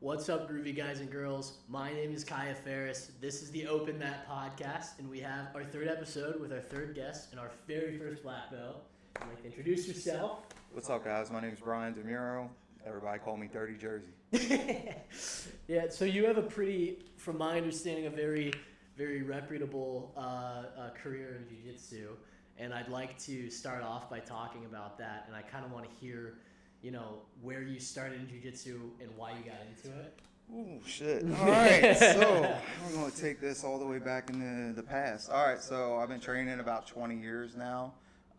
What's up, groovy guys and girls? My name is Kaya Faris. This is the Open That podcast, and we have our third episode with our third guest and our very first black belt. You'd like to introduce yourself? What's up, guys? My name is Brian DeMuro. Everybody call me Dirty Jersey. Yeah, so you have a pretty, from my understanding, a very, very reputable career in Jiu-Jitsu, and I'd like to start off by talking about that, and I kind of want to hear, where you started in Jiu-Jitsu and why you got into it. Ooh, shit. All right, so I'm going to take this all the way back into the past. All right, so I've been training about 20 years now.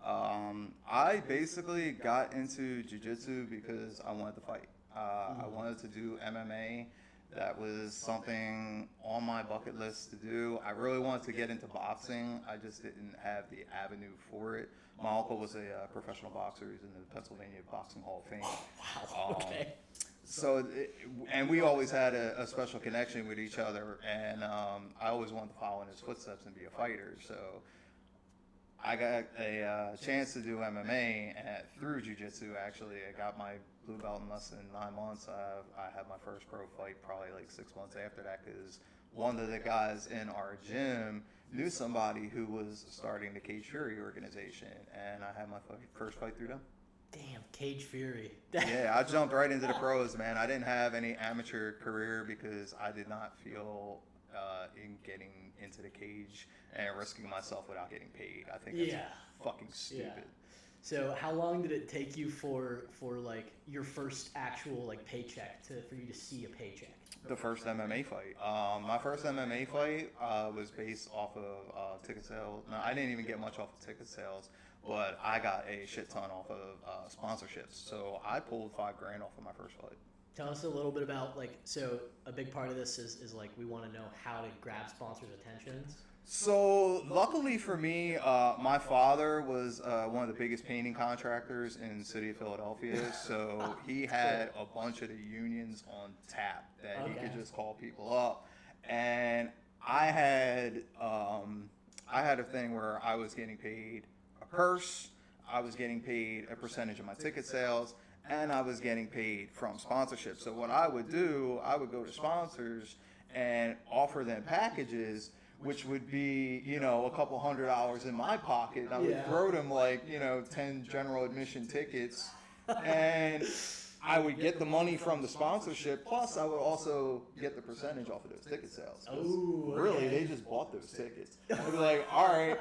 I basically got into jiu-jitsu because I wanted to fight. I wanted to do MMA. That was something on my bucket list to do. I really wanted to get into boxing. I just didn't have the avenue for it. My uncle was a professional boxer. He's in the Pennsylvania Boxing Hall of Fame. Oh, wow, okay. And we always had a special connection with each other, and I always wanted to follow in his footsteps and be a fighter. So I got a chance to do MMA through jiu-jitsu, actually. I got my blue belt in less than 9 months. I had my first pro fight probably like 6 months after that because one of the guys in our gym knew somebody who was starting the Cage Fury organization, and I had my first fight through them. Damn, Cage Fury. Yeah, I jumped right into the pros, man. I didn't have any amateur career because I did not feel in getting into the cage and risking myself without getting paid. I think that's fucking stupid. Yeah. So how long did it take you for like your first actual like paycheck for you to see a paycheck? The first MMA fight. My first MMA fight was based off of ticket sales. No, I didn't even get much off of ticket sales, but I got a shit ton off of sponsorships. So I pulled $5,000 off of my first fight. Tell us a little bit about so a big part of this is like we want to know how to grab sponsors' attentions. So luckily for me, my father was one of the biggest painting contractors in the city of Philadelphia. So he had a bunch of the unions on tap that he could just call people up. And I had a thing where I was getting paid a purse, I was getting paid a percentage of my ticket sales, and I was getting paid from sponsorship. So what I would do, I would go to sponsors and offer them packages, which would be, a couple $100 in my pocket. I would throw them 10 general admission tickets, and I would get the money from the sponsorship, plus I would also get the percentage off of those ticket sales. Oh, okay. Really, they just bought those tickets. I'd be like, all right,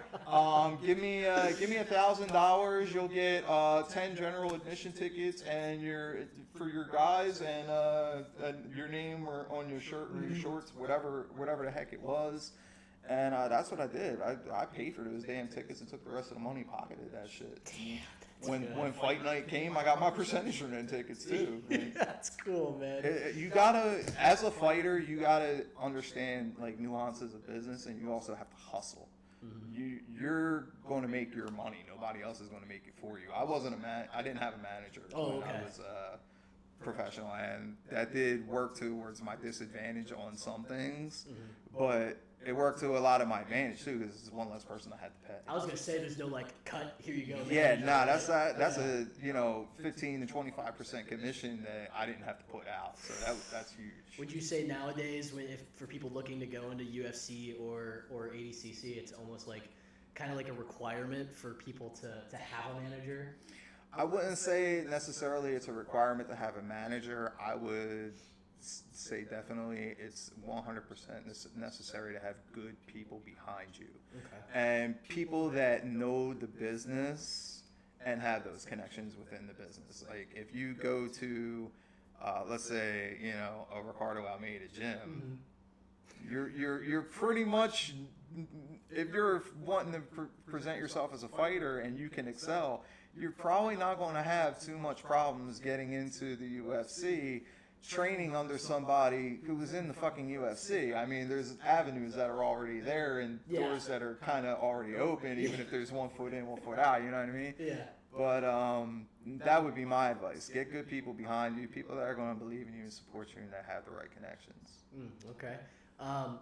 give me $1,000. You'll get 10 general admission tickets, and for your guys, and your name or on your shirt or your shorts, whatever the heck it was. And that's what I did. I paid for those damn tickets and took the rest of the money, pocketed that shit. Damn. When fight night came, I got my percentage from them tickets too. That's cool, man. You gotta, as a fighter, you gotta understand nuances of business, and you also have to hustle. Mm-hmm. You're going to make your money. Nobody else is going to make it for you. I didn't have a manager when I was professional, and that did work towards my disadvantage on some things, but it worked to a lot of my advantage too, because it's one less person I had to pay. I was gonna say there's no cut. Here you go. Yeah, that's a 15 to 25% commission that I didn't have to put out, so that's huge. Would you say nowadays, for people looking to go into UFC or ADCC, it's almost kind of like a requirement for people to have a manager? I wouldn't say necessarily it's a requirement to have a manager. I would say definitely it's 100% necessary to have good people behind you. Okay. And people that know the business and have those connections within the business. Like if you go to, let's say, a Ricardo Almeida gym, you're pretty much, if you're wanting to present yourself as a fighter and you can excel, you're probably not going to have too much problems getting into the UFC, training under somebody who was in the fucking UFC. I mean, there's avenues that are already there and doors that are kind of already open, even if there's 1 foot in, 1 foot out, you know what I mean? Yeah. But that would be my advice. Get good people behind you, people that are going to believe in you and support you and that have the right connections. Okay.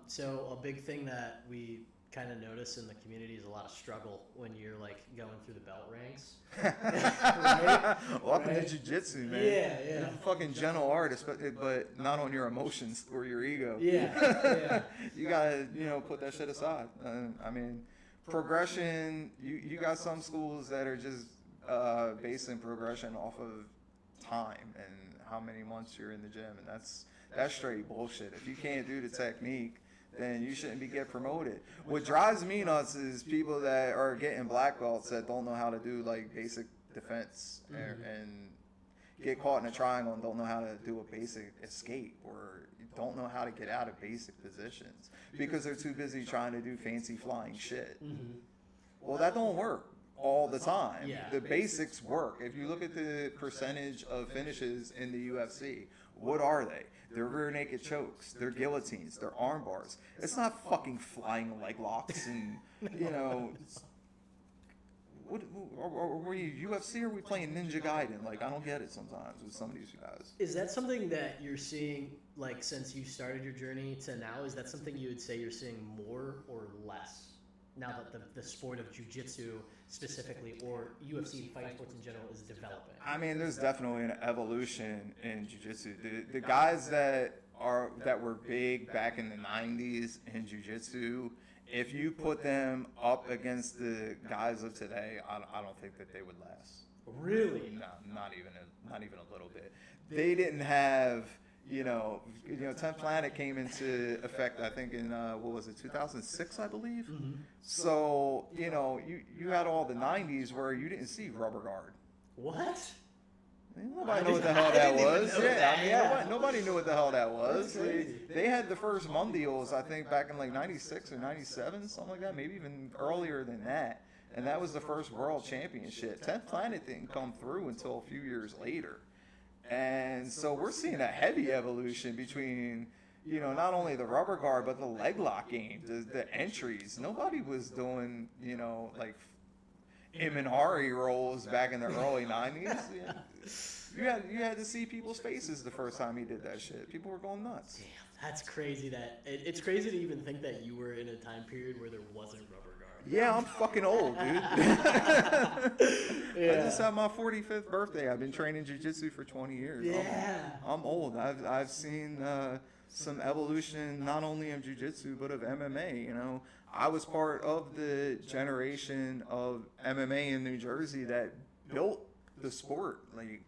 So a big thing that we kind of notice in the community is a lot of struggle when you're like going through the belt ranks. Right? Welcome to Jiu-Jitsu, man. Yeah. You're a fucking gentle artist, but not on your emotions or your ego. Yeah. You gotta, put that shit aside. I mean, progression. You got some schools that are just basing progression off of time and how many months you're in the gym, and that's straight bullshit. If you can't do the technique, then you shouldn't be get promoted. What drives me nuts is people that are getting black belts that don't know how to do like basic defense and get caught in a triangle and don't know how to do a basic escape or don't know how to get out of basic positions because they're too busy trying to do fancy flying shit. Well, that don't work all the time. Yeah. The basics work. If you look at the percentage of finishes in the UFC, what are they? They're rear naked chokes, they're guillotines, they're arm bars. It's not fucking flying leg locks and, what are we UFC or are we playing Ninja Gaiden? Like, I don't get it sometimes with some of these guys. Is that something that you're seeing, like, since you started your journey to now? Is that something you would say you're seeing more or less now that the sport of jiu-jitsu specifically or UFC fighting sports in general is developing? I mean, there's definitely an evolution in jiu-jitsu. The guys that were big back in the 90s in jiu-jitsu, if you put them up against the guys of today, I don't think that they would last. Really? No, not even a little bit. They didn't have, 10th Planet came into effect, I think in 2006, I believe. So you had all the 90s where you didn't see rubber guard. What? Nobody knew what the hell that was. Nobody knew what the hell that was. They had the first Mundials, I think, back in like 96 or 97, something like that, maybe even earlier than that. And that was the first world championship. 10th Planet didn't come through until a few years later. And so we're seeing a heavy evolution between, not only the rubber guard, but the leg lock game, the entries. Nobody was doing, like Imanari rolls back in the early 90s. You had to see people's faces the first time he did that shit. People were going nuts. Damn, that's crazy. It's crazy to even think that you were in a time period where there wasn't rubber guard. Yeah, I'm fucking old, dude. I just had my 45th birthday. I've been training jiu-jitsu for 20 years. Yeah. I'm old. I've seen some evolution not only of jiu-jitsu but of MMA. I was part of the generation of MMA in New Jersey that built the sport. Like,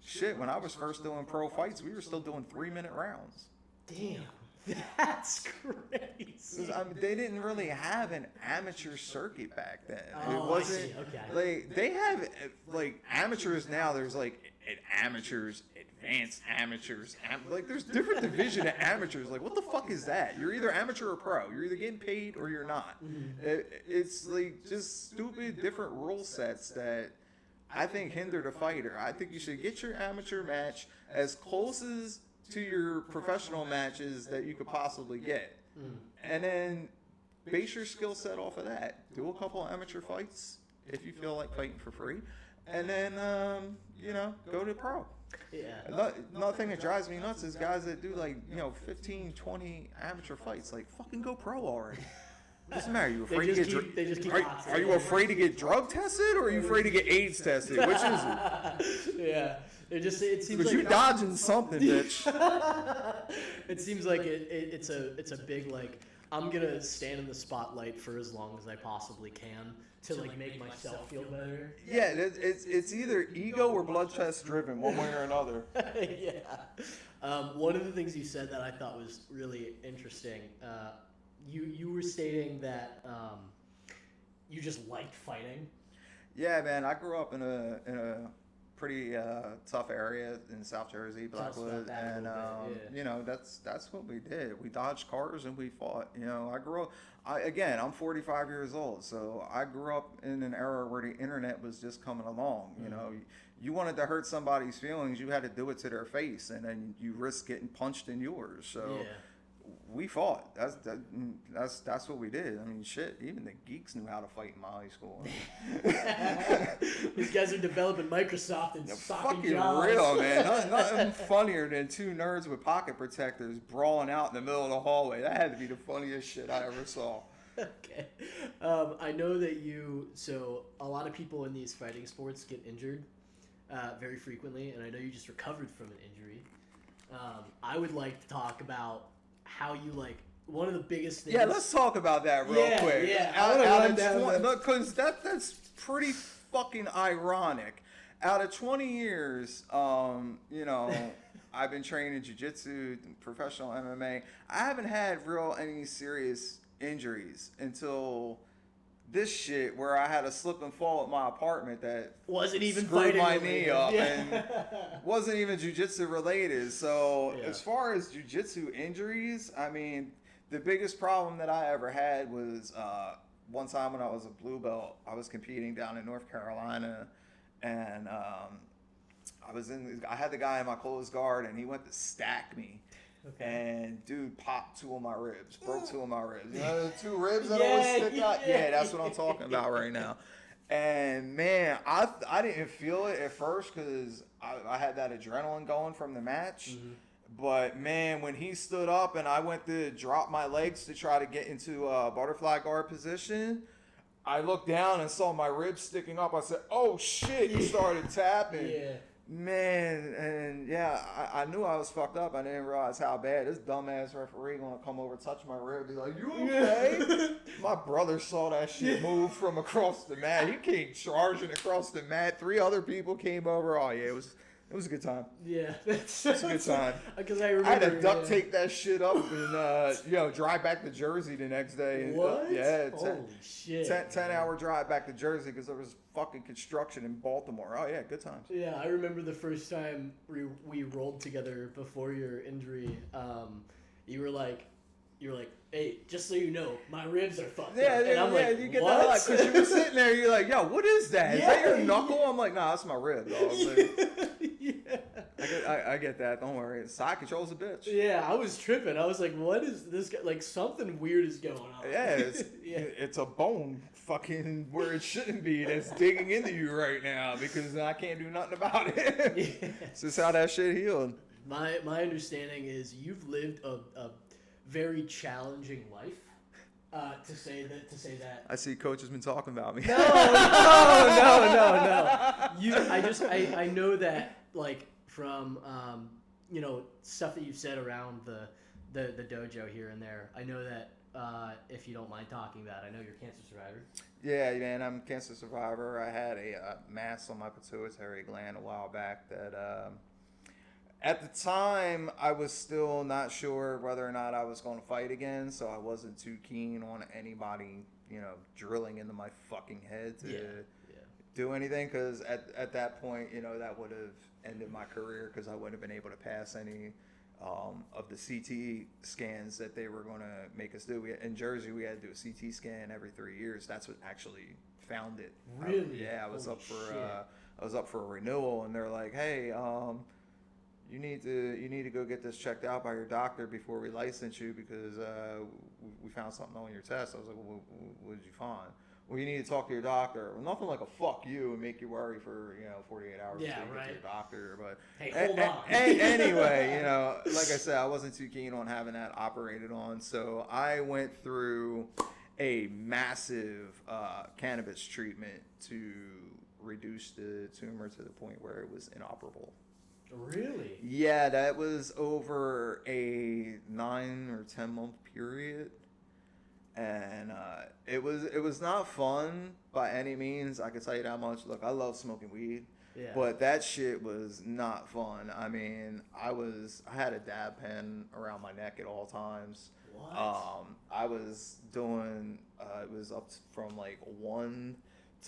shit, when I was first doing pro fights, we were still doing 3-minute rounds. Damn. That's crazy. They didn't really have an amateur circuit back then. Oh, it wasn't, I see. Okay. Like, they have, like, amateurs now. There's, like, amateurs, advanced amateurs. Like, there's different division of amateurs. Like, what the fuck is that? You're either amateur or pro. You're either getting paid or you're not. It's, like, just stupid different rule sets that I think hinder the fighter. I think you should get your amateur match as close as to your professional matches that you could possibly get. And then base your skill set off of that. Do a couple amateur fights if you feel like fighting for free. And then, go to pro. Yeah. Another thing that drives me nuts is guys that do 15, 20 amateur fights. Like, fucking go pro already. Doesn't matter. You afraid to get they just keep are you afraid to get drug tested or are you afraid to get AIDS tested? Which is it? Yeah. It seems Because like you dodging something, bitch. It seems like it's a big, like, I'm gonna stand in the spotlight for as long as I possibly can to like make myself feel better. Yeah, it's either ego or blood test driven, one way or another. Yeah. One of the things you said that I thought was really interesting. You were stating that you just liked fighting. Yeah, man. I grew up in a pretty tough area in South Jersey, Blackwood, and that's what we did. We dodged cars and we fought. I grew up. I'm 45 years old, so I grew up in an era where the internet was just coming along. You wanted to hurt somebody's feelings, you had to do it to their face, and then you risk getting punched in yours. So. Yeah. We fought. That's what we did. I mean, shit. Even the geeks knew how to fight in my high school. These guys are developing Microsoft and fucking jaws. Real, man. Nothing funnier than two nerds with pocket protectors brawling out in the middle of the hallway. That had to be the funniest shit I ever saw. Okay. I know that so a lot of people in these fighting sports get injured very frequently, and I know you just recovered from an injury. I would like to talk about how you one of the biggest things. Yeah, let's talk about that real quick. Yeah, I want to run down because that's pretty fucking ironic. Out of 20 years, I've been training jiu-jitsu, professional MMA. I haven't had any serious injuries until this shit where I had a slip and fall at my apartment that wasn't even screwed my related. knee up and wasn't even jiu-jitsu related. So as far as jiu-jitsu injuries, I mean, the biggest problem that I ever had was one time when I was a blue belt, I was competing down in North Carolina, and I had the guy in my closed guard, and he went to stack me. Okay. And dude popped 2 of my ribs, broke 2 of my ribs. You know the 2 ribs that always stick out? Yeah, that's what I'm talking about right now. And man, I didn't feel it at first because I had that adrenaline going from the match. Mm-hmm. But man, when he stood up and I went to drop my legs to try to get into a butterfly guard position, I looked down and saw my ribs sticking up. I said, "Oh shit!" He started tapping. Yeah. Man, and I knew I was fucked up. I didn't realize how bad. This dumbass referee gonna come over, touch my rib, be like, "You okay?" My brother saw that shit move from across the mat. He came charging across the mat. 3 other people came over. Oh yeah, it was a good time. Yeah, it's a good time. Because I remember I had to duct tape that shit up and drive back to Jersey the next day. What? Holy shit! 10-hour drive back to Jersey because there was fucking construction in Baltimore. Oh yeah, good times. Yeah, I remember the first time we rolled together before your injury. You were like, "Hey, just so you know, my ribs are fucked up." And I'm like, you get what? that a lot because you were sitting there. You're like, "Yo, what is that? Is that your knuckle?" I'm like, "Nah, that's my rib, dog." I get that. Don't worry. Side control's a bitch. Yeah, I was tripping. I was like, "What is this guy? Like something weird is going on." Yeah, it's a bone fucking where it shouldn't be that's digging into you right now because I can't do nothing about it. Yeah. This is how that shit healed. My understanding is you've lived a very challenging life. To say that. I see Coach has been talking about me. No. I know that from stuff that you've said around the dojo here and there. I know that if you don't mind talking about it, I know you're a cancer survivor. Yeah, man, I'm a cancer survivor. I had a mass on my pituitary gland a while back that. At the time, I was still not sure whether or not I was going to fight again, so I wasn't too keen on anybody, drilling into my fucking head to do anything, because at that point, that would have ended my career because I wouldn't have been able to pass any of the CT scans that they were going to make us do. In Jersey, we had to do a CT scan every 3 years. That's what actually found it. Really? I was up for a renewal, and they're like, "Hey, You need to go get this checked out by your doctor before we license you because we found something on your test." I was like, "Well, what did you find?" "Well, you need to talk to your doctor." Well, nothing like a fuck you and make you worry for 48 hours before you get to your doctor. But hey, hold on. Anyway, like I said, I wasn't too keen on having that operated on, so I went through a massive cannabis treatment to reduce the tumor to the point where it was inoperable. Really? Yeah, that was over a 9 or 10 month period, and it was not fun by any means. I can tell you that much. Look, I love smoking weed, but that shit was not fun. I mean, I had a dab pen around my neck at all times. What? I was doing it was up from 1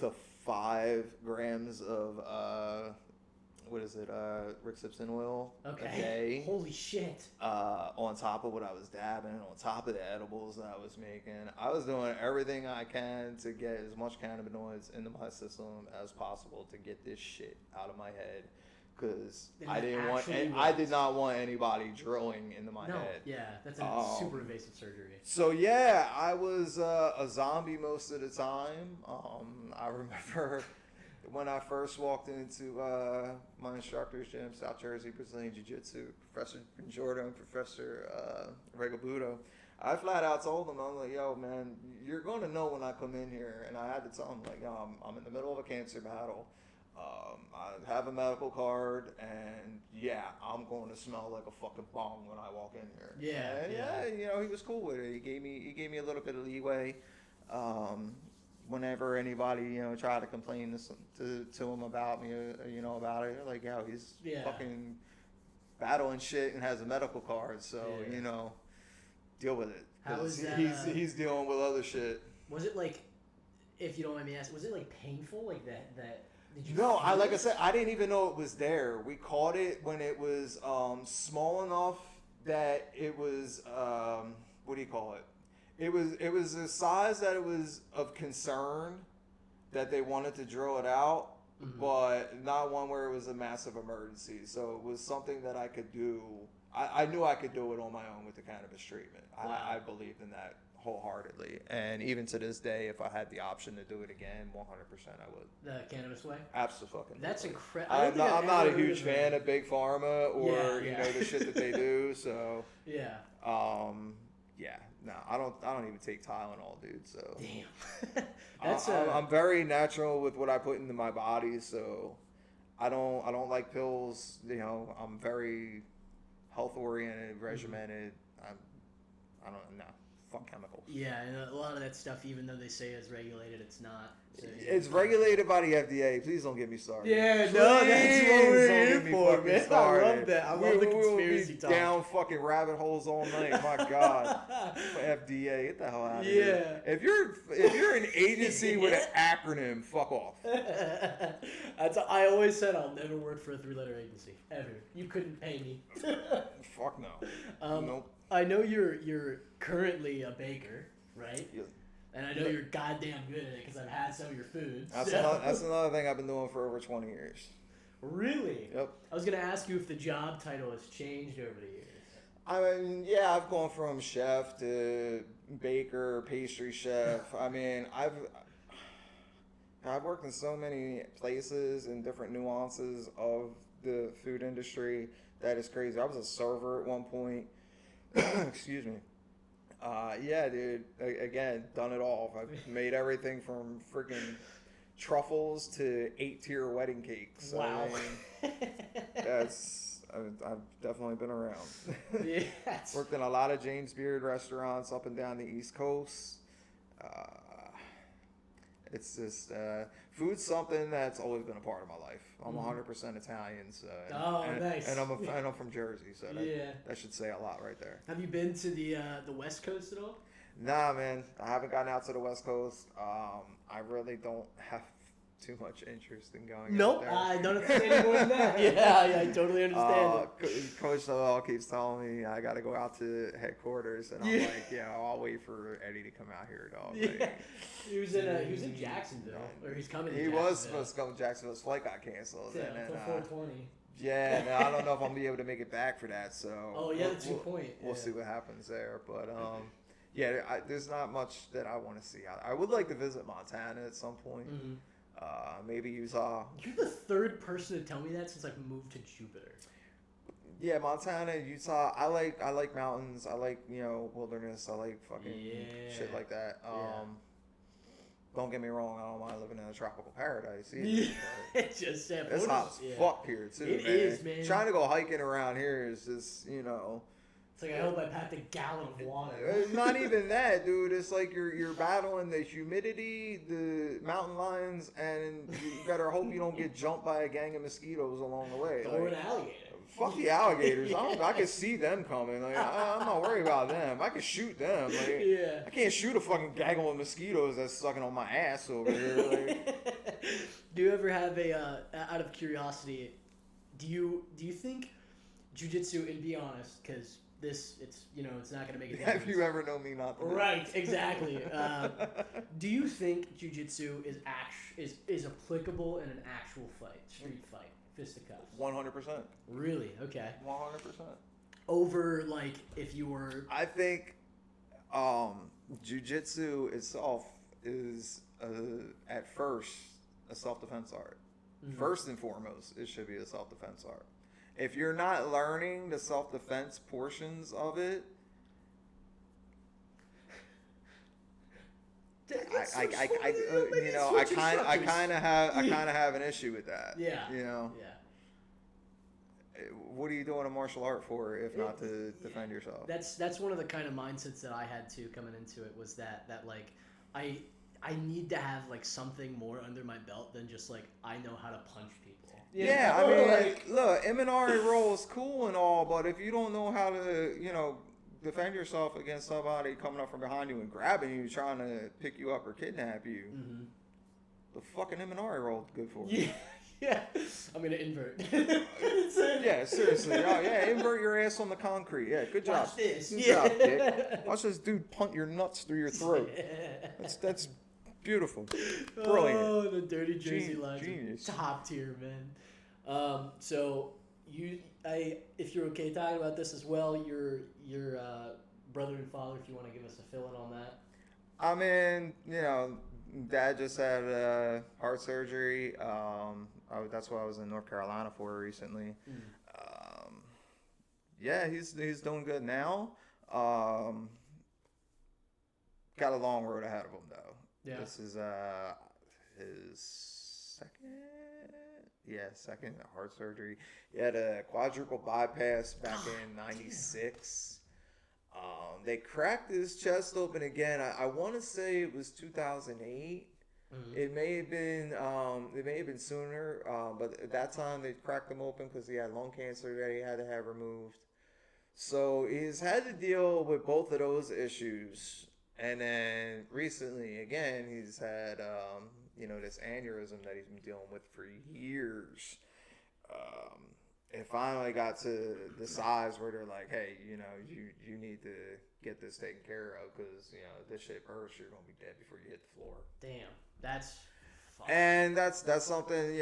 to 5 grams of Rick Simpson oil a day. Holy shit. On top of what I was dabbing, on top of the edibles that I was making. I was doing everything I can to get as much cannabinoids into my system as possible to get this shit out of my head. Because I did not want anybody drilling into my head. Yeah, that's a super invasive surgery. So yeah, I was a zombie most of the time. I remember when I first walked into my instructor's gym, South Jersey Brazilian Jiu-Jitsu, Professor Jordan, Professor Regabudo, I flat out told him, I'm like, yo, man, you're going to know when I come in here. And I had to tell him, like, yo, I'm in the middle of a cancer battle. I have a medical card, and yeah, I'm going to smell like a fucking bong when I walk in here. Yeah, And yeah. you know, he was cool with it. He gave me a little bit of leeway. Whenever anybody, you know, tried to complain to him about me, you know, about it, like, yo, he's fucking battling shit and has a medical card, so you know, deal with it. How was that? He's dealing with other shit. Was it like, if you don't mind me asking, was it like painful, like that? Did you? No, like I said, I didn't even know it was there. We caught it when it was small enough that it was what do you call it? It was a size that it was of concern that they wanted to drill it out, but not one where it was a massive emergency. So it was something that I could do. I knew I could do it on my own with the cannabis treatment. Wow. I believed in that wholeheartedly, and even to this day, if I had the option to do it again, 100% I would. The cannabis way? Absolutely. That's incredible. I'm not a huge fan of big pharma or you know the shit that they do. So yeah. No, I don't even take Tylenol, dude. So damn. I'm very natural with what I put into my body. So I don't like pills. You know, I'm very health oriented, regimented. I don't know. Fuck chemicals. Yeah, and a lot of that stuff, even though they say it's regulated, it's not. So it's regulated by the FDA. Please don't get me started. Yeah, Please no, that's what we're here for, man. Started. I love that. I love the conspiracy talk. Down fucking rabbit holes all night. My God. FDA, get the hell out of here. If you're an agency with an acronym, fuck off. I always said I'll never work for a 3-letter agency ever. You couldn't pay me. Fuck no. Nope. I know you're currently a baker, right? Yeah. And I know you're goddamn good at it because I've had some of your food. That's another thing I've been doing for over 20 years. Really? Yep. I was going to ask you if the job title has changed over the years. I mean, yeah, I've gone from chef to baker, pastry chef. I mean, I've worked in so many places and different nuances of the food industry that is crazy. I was a server at one point. Excuse me. Yeah, dude. Again, done it all. I've made everything from freaking truffles to 8-tier wedding cakes. Wow. I mean, I've definitely been around. Yes. Worked in a lot of James Beard restaurants up and down the East Coast. It's just food's something that's always been a part of my life. I'm 100% Italian, so nice. And I'm from Jersey, so that should say a lot right there. Have you been to the West Coast at all? Nah, man, I haven't gotten out to the West Coast. I really don't have too much interest in going. Nope, out there. I don't understand more than that. Yeah, I totally understand it. Coach Noel keeps telling me I got to go out to headquarters, and I'm like, yeah, I'll wait for Eddie to come out here, dog. Yeah. He was in Jacksonville, or he's coming. He was supposed to come to Jacksonville. His flight got canceled. Yeah, and until 420. Yeah, now I don't know if I'm gonna be able to make it back for that. So. Oh yeah, that's your point. We'll see what happens there, but yeah, there's not much that I want to see. I would like to visit Montana at some point. Mm-hmm. Maybe Utah. You're the third person to tell me that since I've moved to Jupiter. Yeah, Montana, Utah. I like mountains. I like wilderness. I like fucking shit like that. Don't get me wrong. I don't mind living in a tropical paradise either. It's just it's hot as fuck here too. It is, man. Trying to go hiking around here is just It's like I hope I packed a gallon of water. It's not even that, dude. It's like you're battling the humidity, the mountain lions, and you better hope you don't get jumped by a gang of mosquitoes along the way. Or an alligator. Fuck the alligators. I can see them coming. Like, I'm not worried about them. I can shoot them. Like, I can't shoot a fucking gaggle of mosquitoes that's sucking on my ass over here. Like. Do you ever have out of curiosity, do you think jiu-jitsu, and be honest, because it's not going to make a difference. Have you ever known me not to? Right, exactly. Do you think jiu-jitsu is applicable in an actual fight, street fight, fisticuffs? 100%. Really? Okay. 100%. Over, like, if you were... I think jiu-jitsu itself is, at first, a self-defense art. Mm-hmm. First and foremost, it should be a self-defense art. If you're not learning the self-defense portions of it, I kind of have an issue with that. Yeah. You know. Yeah. What are you doing a martial art for if not to defend yourself? That's one of the kind of mindsets that I had too coming into it, was that like I need to have like something more under my belt than just like I know how to punch people. Yeah, I mean, look, M&R roll is cool and all, but if you don't know how to, defend yourself against somebody coming up from behind you and grabbing you, trying to pick you up or kidnap you, the fucking M&R roll is good for. Yeah. Yeah, I'm gonna invert. Yeah, seriously. Oh, yeah, invert your ass on the concrete. Yeah, good job. Watch this. Good job, Dick. Watch this dude punt your nuts through your throat. That's beautiful. Brilliant. Oh, the dirty Jersey lines. Genius. Top tier, man. So if you're okay talking about this as well, your brother and father, if you want to give us a fill-in on that. I mean, Dad just had heart surgery. That's what I was in North Carolina for recently. Yeah, he's doing good now. Got a long road ahead of him though. Yeah. This is his second heart surgery. He had a quadruple bypass back in '96. They cracked his chest open again. I want to say it was 2008. It may have been sooner, but at that time they cracked him open because he had lung cancer that he had to have removed. So he's had to deal with both of those issues, and then recently again he's had this aneurysm that he's been dealing with for years. It finally got to the size where they're like, hey, you need to get this taken care of because, if this shit bursts, you're going to be dead before you hit the floor. Damn, that's fucking... And that's something,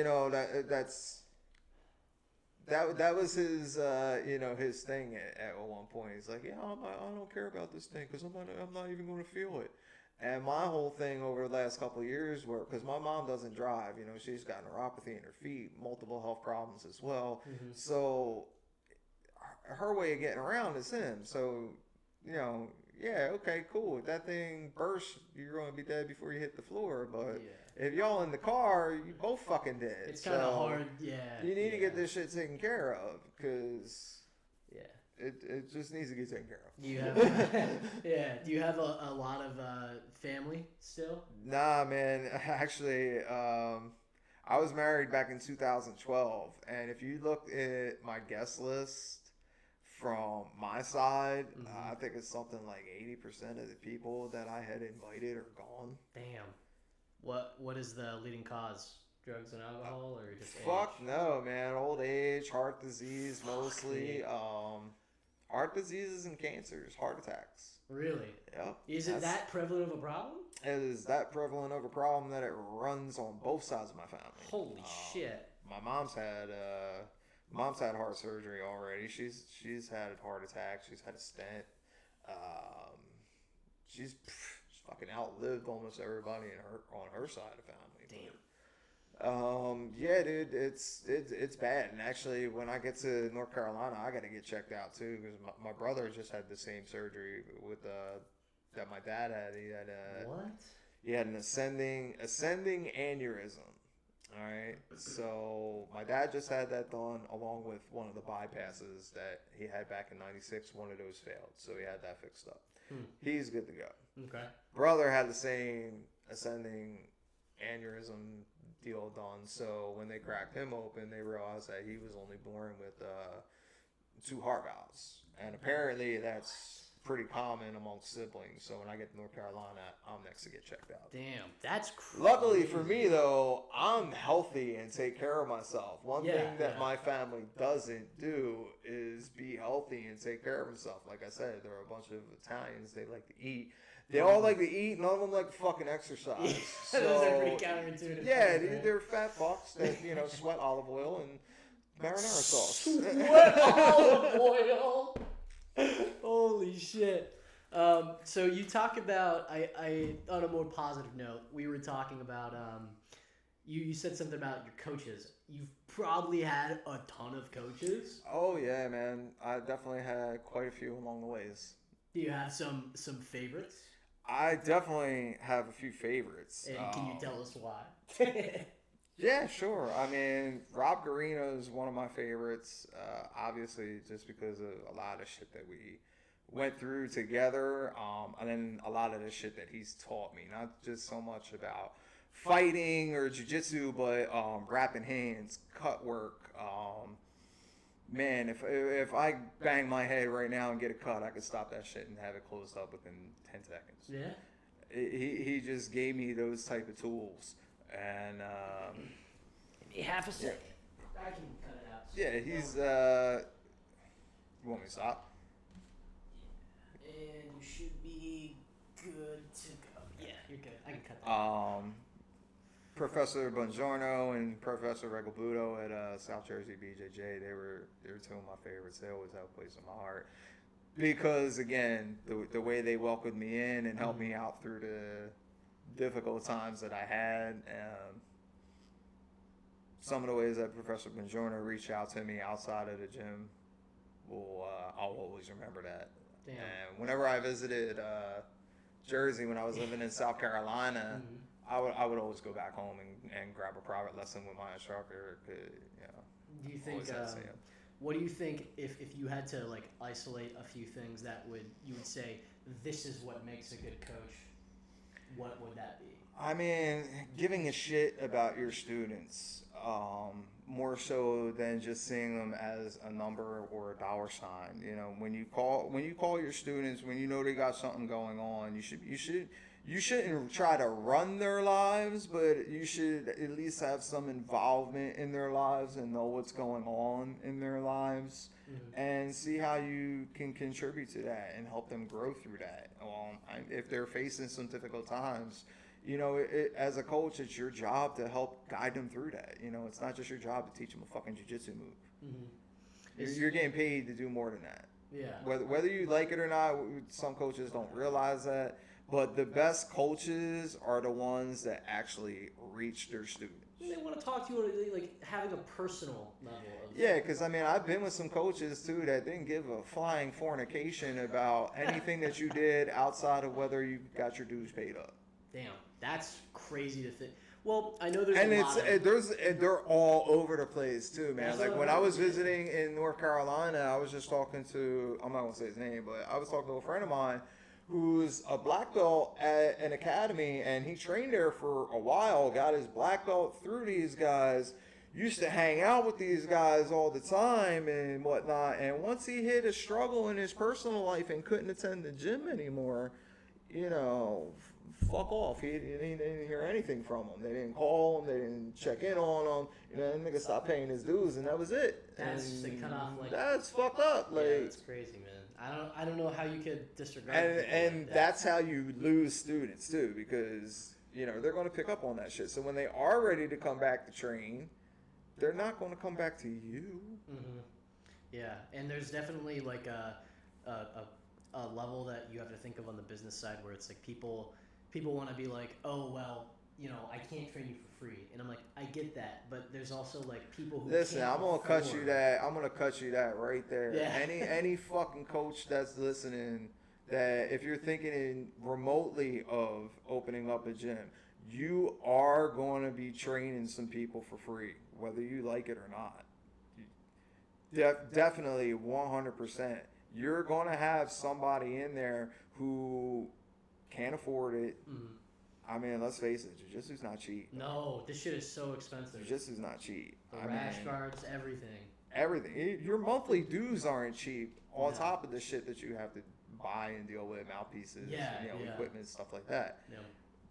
that was his, his thing at one point. He's like, I don't care about this thing because I'm not even going to feel it. And my whole thing over the last couple of years were, because my mom doesn't drive, she's got neuropathy in her feet, multiple health problems as well. So her way of getting around is him. So, okay, cool. If that thing bursts, you're going to be dead before you hit the floor. But if y'all in the car, you both fucking dead. It's kind of hard, yeah. You need to get this shit taken care of because... Yeah. It just needs to get taken care of. Do you have Do you have a lot of family still? Nah, man. Actually, I was married back in 2012, and if you look at my guest list from my side, I think it's something like 80% of the people that I had invited are gone. Damn. What is the leading cause? Drugs and alcohol, or just fuck age? No, man. Old age, heart disease mostly. Heart diseases and cancers, heart attacks. Really? Yep. Is it that prevalent of a problem? It is that prevalent of a problem that it runs on both sides of my family. Holy shit. My mom's had heart surgery already. She's had a heart attack. She's had a stent. She's fucking outlived almost everybody on her side of the family. Damn. Yeah, dude, it's bad. And actually, when I get to North Carolina, I got to get checked out too because my brother just had the same surgery with that my dad had. He had what? He had an ascending aneurysm. All right, so my dad just had that done along with one of the bypasses that he had back in '96. One of those failed, so he had that fixed up. He's good to go. Okay. Brother had the same ascending aneurysm deal done, so when they cracked him open, they realized that he was only born with 2 heart valves, and apparently that's pretty common amongst siblings. So when I get to North Carolina, I'm next to get checked out. Damn, that's crazy. Luckily for me, though, I'm healthy and take care of myself. One thing that my family doesn't do is be healthy and take care of themselves. Like I said, there are a bunch of Italians, they like to eat. They all like to eat, none of them like to fucking exercise. So, those are pretty counterintuitive. Yeah, they're fat fucks that, sweat olive oil and marinara sauce. Sweat olive oil? Holy shit. So you talk about, I on a more positive note, we were talking about, you said something about your coaches. You've probably had a ton of coaches. Oh yeah, man. I definitely had quite a few along the ways. Do you have some favorites? I definitely have a few favorites. And can you tell us why? Yeah, sure. I mean, Rob Garino is one of my favorites. Obviously, just because of a lot of shit that we went through together, and then a lot of the shit that he's taught me. Not just so much about fighting or jiu-jitsu, but wrapping hands, cut work. Man, if I bang my head right now and get a cut, I could stop that shit and have it closed up within 10 seconds. Yeah. He just gave me those type of tools. And Give me half a second. I can cut it out. yeah, he's you want me to stop? And you should be good to go. Yeah, you're good. I can cut that. Professor Bongiorno and Professor Regalbuto at South Jersey BJJ, they were two of my favorites. They always have a place in my heart because again, the way they welcomed me in and helped me out through the difficult times that I had. Some of the ways that Professor Bongiorno reached out to me outside of the gym, I'll always remember that. Damn. And whenever I visited Jersey when I was living in South Carolina, I would always go back home and grab a private lesson with my instructor. You know, Do you think? What do you think if you had to like isolate a few things that you would say this is what makes a good coach? What would that be? I mean, giving a shit about your students, more so than just seeing them as a number or a dollar sign. You know, when you call your students, when you know they got something going on, you shouldn't try to run their lives, but you should at least have some involvement in their lives and know what's going on in their lives. And see how you can contribute to that and help them grow through that. If they're facing some difficult times, you know, as a coach, it's your job to help guide them through that. You know, it's not just your job to teach them a fucking jiu-jitsu move. You're getting paid to do more than that. Yeah. Whether you like it or not, some coaches don't realize that. But the best coaches are the ones that actually reach their students. They want to talk to you like having a personal level. Yeah, because I mean, I've been with some coaches too that didn't give a flying fornication about anything that you did outside of whether you got your dues paid up. Damn, that's crazy to think. Well, I know there's they're all over the place too, man. Like when I was visiting in North Carolina, I was just talking to, I'm not gonna say his name, but I was talking to a friend of mine who's a black belt at an academy, and he trained there for a while, got his black belt through these guys, used to hang out with these guys all the time and whatnot, and once he hit a struggle in his personal life and couldn't attend the gym anymore, you know, fuck off. He didn't hear anything from him. They didn't call him, they didn't check in on him, you know, that nigga stopped paying his dues, and that was it. That's the cutoff. Like, that's fucked up. Like, yeah, that's crazy, man. I don't know how you could disregard. And that's how you lose students too, because you know they're going to pick up on that shit. So when they are ready to come back to train, they're not going to come back to you. Yeah, and there's definitely like a level that you have to think of on the business side where it's like people want to be like, oh well, you know, I can't train you for free, and I'm like, I get that, but there's also like people who listen. I'm gonna cut you that right there. Yeah. Any fucking coach that's listening, that if you're thinking remotely of opening up a gym, you are going to be training some people for free, whether you like it or not. Definitely 100%. You're going to have somebody in there who can't afford it. I mean, let's face it, jiu-jitsu's not cheap. No, this shit is so expensive. Jiu-jitsu's not cheap. The rash guards, everything. Everything. Your monthly dues aren't cheap on top of the shit that you have to buy and deal with, mouthpieces, equipment, stuff like that. Yeah.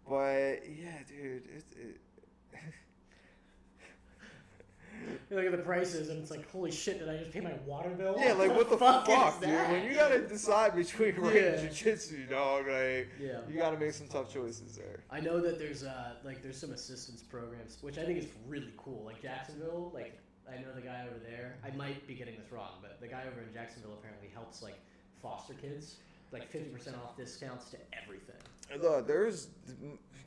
But, yeah, dude, You look at the prices and it's like, holy shit, did I just pay my water bill? yeah, like what the fuck, dude? That? When you gotta decide between running jiu-jitsu, dog, like you gotta make some tough choices there. I know that there's some assistance programs, which I think is really cool. Like Jacksonville, like I know the guy over there. I might be getting this wrong, but the guy over in Jacksonville apparently helps like foster kids, like 50% off discounts to everything. Look, there's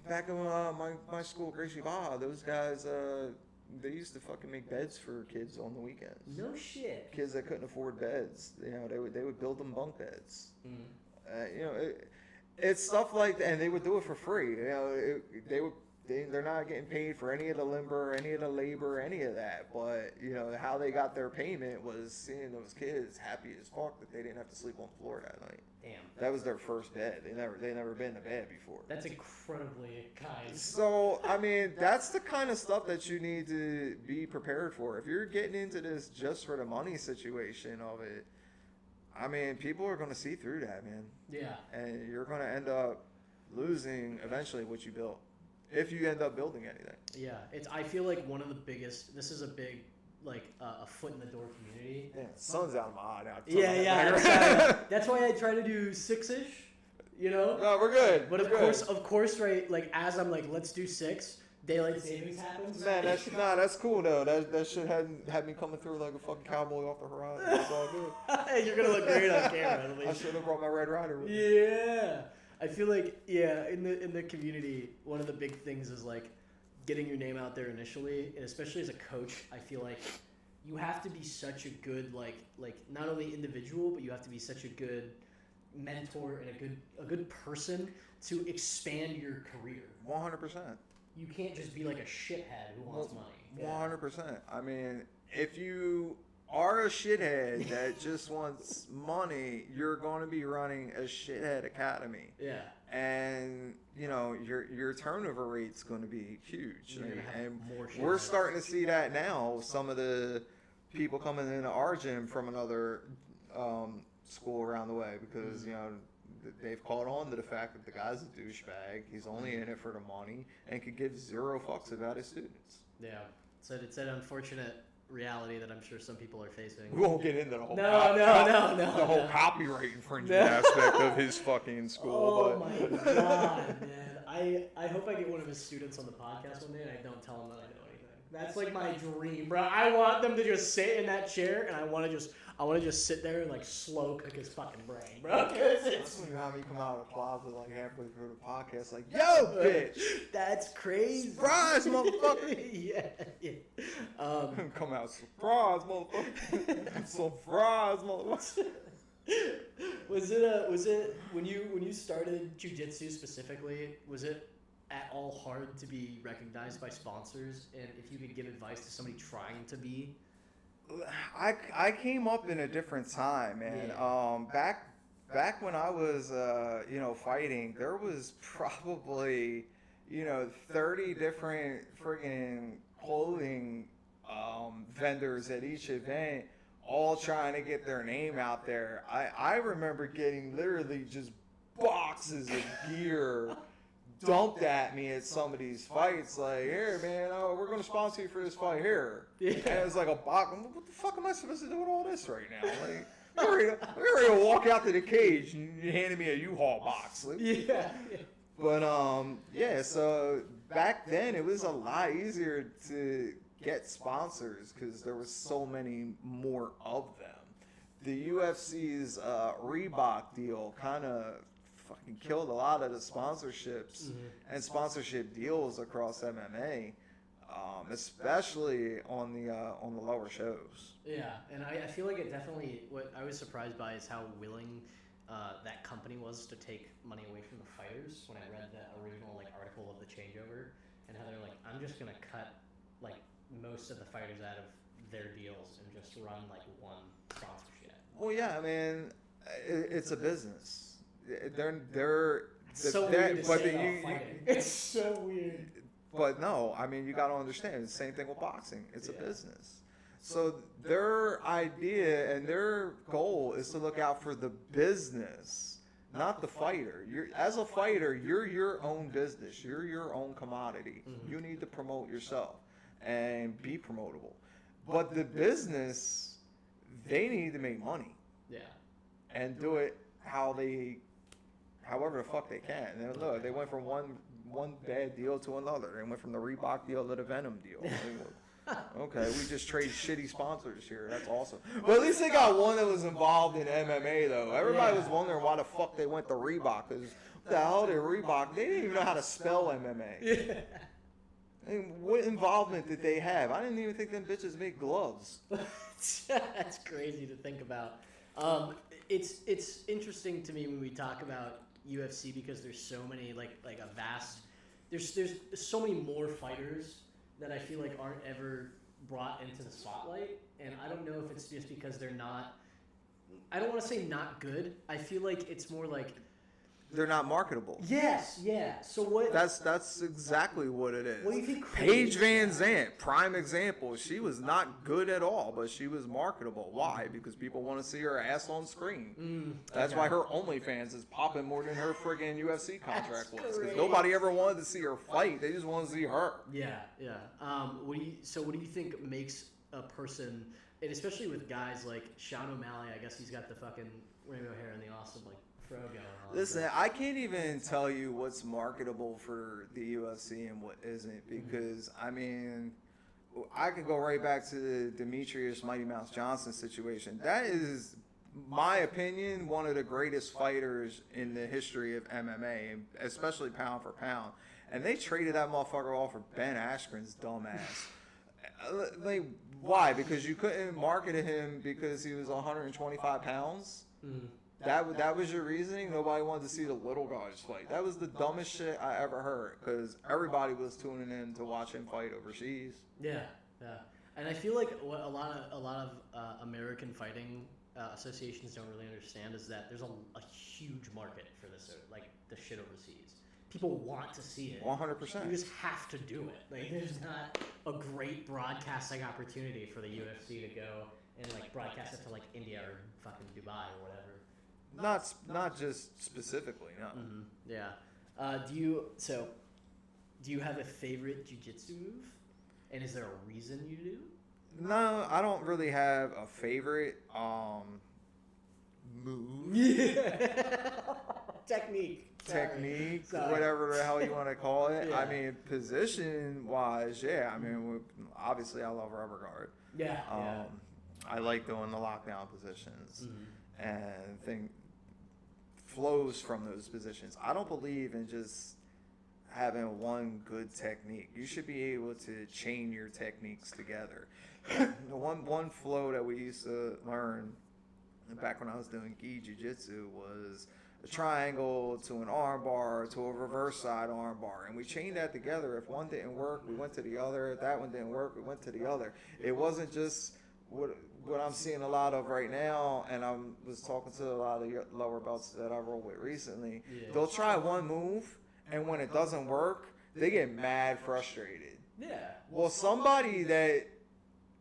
back in my school, Gracie Baja, those guys. They used to fucking make beds for kids on the weekends. No shit. Kids that couldn't afford beds, you know, they would build them bunk beds. You know, it's stuff like that, and they would do it for free. You know, they're not getting paid for any of the lumber, any of the labor, any of that. But you know how they got their payment was seeing those kids happy as fuck that they didn't have to sleep on the floor that night. Damn. That was their first bed. They never been to bed before. That's incredibly kind. So I mean, that's the kind of stuff that you need to be prepared for. If you're getting into this just for the money situation of it, I mean, people are going to see through that, man. Yeah. And you're going to end up losing eventually what you built, if you end up building anything. Yeah. I feel like one of the biggest. This is a big, like, a foot in the door community. Yeah, sun's out of my eye now. Yeah. That's why I try to do 6-ish. You know. No, we're good. But of course, right? Like, as I'm like, let's do 6. Daylight savings happens. Man, that's cool though. That shit had me coming through like a fucking cowboy off the horizon. It's all good. You're gonna look great on camera. At least. I should have brought my Red Rider with me. Yeah, I feel like in the community, one of the big things is like getting your name out there initially, and especially as a coach, I feel like you have to be such a good like not only individual, but you have to be such a good mentor and a good person to expand your career. 100%. You can't just be like a shithead who wants money. 100%. I mean, if you are a shithead that just wants money, you're going to be running a shithead academy. Yeah. And, you know, your turnover rate's going to be huge. And more we're starting to see that now. Some of the people coming into our gym from another school around the way because, you know, they've caught on to the fact that the guy's a douchebag. He's only in it for the money and could give 0 fucks about his students. Yeah. So it's an unfortunate reality that I'm sure some people are facing. We won't get into the whole the whole copyright infringement aspect of his fucking school. Oh my god, man! I hope I get one of his students on the podcast one day and I don't tell him that I know anything. That's like my dream, bro. I want them to just sit in that chair and I want to just sit there and like slow cook his fucking brain, bro. That's when you have me come out of the closet like halfway through the podcast, like, yo, bitch! That's crazy. Surprise, motherfucker! yeah. Come out, surprise, motherfucker! Surprise, motherfucker! Was it when you started jiu-jitsu specifically? Was it at all hard to be recognized by sponsors? And if you could give advice to somebody trying to be. I came up in a different time, man. Yeah. Back when I was fighting, there was probably 30 different friggin' clothing vendors at each event, all trying to get their name out there. I remember getting literally just boxes of gear dumped at me at some of these fights, like, here, man, we're going to sponsor you for this fight here. Yeah. And it was like a box. What the fuck am I supposed to do with all this right now? Like, we're ready to walk out to the cage and you handed me a U-Haul box. Like, yeah. But, so back then it was a lot easier to get sponsors because there was so many more of them. The UFC's Reebok deal kind of fucking killed a lot of the sponsorships and sponsorship deals across MMA, especially on the lower shows. Yeah, and I feel like it definitely. What I was surprised by is how willing that company was to take money away from the fighters. When I read the original article of the changeover, and how they're like, I'm just gonna cut most of the fighters out of their deals and just run one sponsorship. Well, yeah, I mean, it's a business. They're so weird to say about fighting. It's so weird. But no, I mean, you got to understand, it's the same thing with boxing. It's a business. So their idea and their goal is to look out for the business, not the fighter. As a fighter, you're your own business. You're your own commodity. Mm-hmm. You need to promote yourself and be promotable. But the business, they need to make money. Yeah. And do it however the fuck they can. And look, they went from one bad deal to another. They went from the Reebok deal to the Venom deal. Okay, we just trade shitty sponsors here. That's awesome. But at least they got one that was involved in MMA, though. Everybody was wondering why the fuck they went to Reebok. Because what the hell did Reebok? They didn't even know how to spell MMA. Yeah. I mean, what involvement did they have? I didn't even think them bitches make gloves. That's crazy to think about. It's interesting to me when we talk about UFC because there's so many like a vast. There's so many more fighters that I feel like aren't ever brought into the spotlight, and I don't know if it's just because they're not. I don't want to say not good. I feel like it's more like they're not marketable. yes, yeah. So what? That's exactly what it is. What do you think? Paige Van Zandt, prime example. She was not good at all, but she was marketable. Why? Because people want to see her ass on screen. That's why her OnlyFans is popping more than her friggin' UFC contract was. Because nobody ever wanted to see her fight. They just wanted to see her. Yeah, yeah. What do you think makes a person, and especially with guys like Sean O'Malley? I guess he's got the fucking rainbow hair and the awesome like fro going on. Listen, I can't even tell you what's marketable for the UFC and what isn't, because I mean, I could go right back to the Demetrius Mighty Mouse Johnson situation. That is, my opinion, one of the greatest fighters in the history of MMA, especially pound for pound. And they traded that motherfucker off for Ben Askren's dumbass. Like, why? Because you couldn't market him because he was 125 pounds? That was your reasoning? Nobody wanted to see the little guys fight. That was the dumbest shit I ever heard, because everybody was tuning in to watch him fight overseas. Yeah, yeah. And I feel like what a lot of American fighting associations don't really understand is that there's a huge market for this, like the shit overseas. People want to see it. 100%. You just have to do it. Like, there's not a great broadcasting opportunity for the UFC to go and like broadcast it to like India or fucking Dubai or whatever. Not just specifically, no. Mm-hmm. Yeah. Do you have a favorite jiu-jitsu move? And is there a reason you do? No, I don't really have a favorite move. Yeah. Technique, Sorry. Whatever the hell you want to call it. Yeah. I mean, position-wise, yeah. I mean, obviously, I love rubber guard. Yeah. I like doing the lockdown positions, and think flows from those positions. I don't believe in just having one good technique. You should be able to chain your techniques together. The one flow that we used to learn back when I was doing gi jiu-jitsu was a triangle to an arm bar to a reverse side arm bar, and we chained that together. If one didn't work, we went to the other. If that one didn't work, we went to the other. It wasn't just what I'm seeing a lot of right now, and I was talking to a lot of lower belts that I roll with recently. Yeah. They'll try one move, and when it doesn't work, they get mad frustrated. Yeah. Well, somebody that